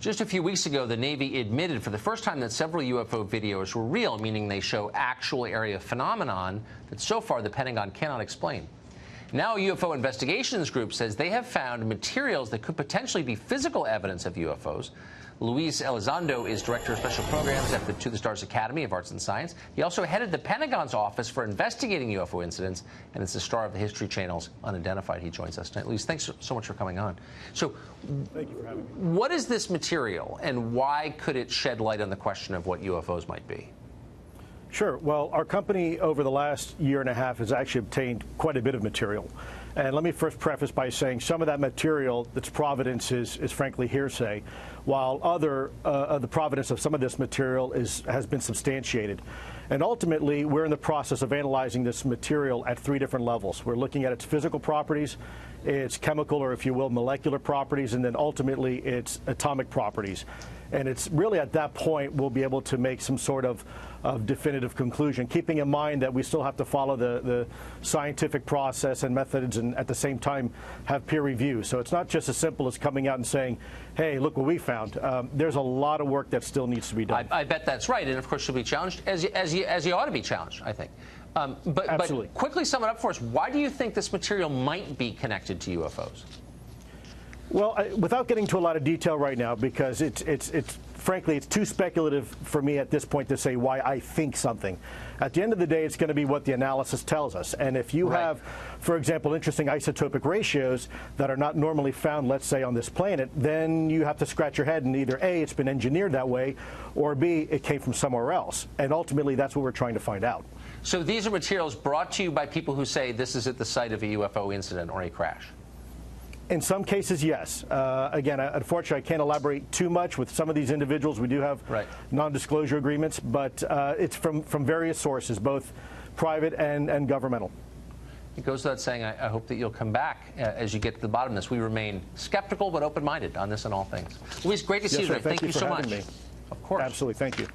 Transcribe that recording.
Just a few weeks ago, the Navy admitted for the first time that several UFO videos were real, meaning they show actual area phenomenon that so far the Pentagon cannot explain. Now, a UFO investigations group says they have found materials that could potentially be physical evidence of UFOs. Luis Elizondo is Director of Special Programs at the To the Stars Academy of Arts and Science. He also headed the Pentagon's Office for Investigating UFO Incidents, and is the star of the History Channel's Unidentified. He joins us tonight. Luis, thanks so much for coming on. So, thank you for having me. What is this material, and why could it shed light on the question of what UFOs might be? Sure. Well, our company over the last year and a half has actually obtained quite a bit of material. And let me first preface by saying some of that material, its provenance is frankly hearsay, while other the provenance of some of this material has been substantiated. And ultimately, we're in the process of analyzing this material at 3 different levels. We're looking at its physical properties, its chemical, or if you will, molecular properties, and then ultimately its atomic properties. And it's really at that point we'll be able to make some sort of definitive conclusion, keeping in mind that we still have to follow the scientific process and methods, and at the same time have peer review. So it's not just as simple as coming out and saying, hey, look what we found. There's a lot of work that still needs to be done. I bet that's right, and of course you'll be challenged, as you ought to be challenged, I think. But quickly sum it up for us. Why do you think this material might be connected to UFOs? Well, without getting into a lot of detail right now, because frankly, it's too speculative for me at this point to say why I think something. At the end of the day, it's going to be what the analysis tells us. And if you have, for example, interesting isotopic ratios that are not normally found, let's say, on this planet, then you have to scratch your head and either A, it's been engineered that way, or B, it came from somewhere else. And ultimately, that's what we're trying to find out. So these are materials brought to you by people who say this is at the site of a UFO incident or a crash? In some cases, yes. Again, unfortunately, I can't elaborate too much. With some of these individuals, we do have non-disclosure agreements, but it's from various sources, both private and governmental. It goes without saying, I hope that you'll come back as you get to the bottom of this. We remain skeptical but open-minded on this and all things. Luis, great to see you today. Thank you so much. Me. Of course. Absolutely. Thank you.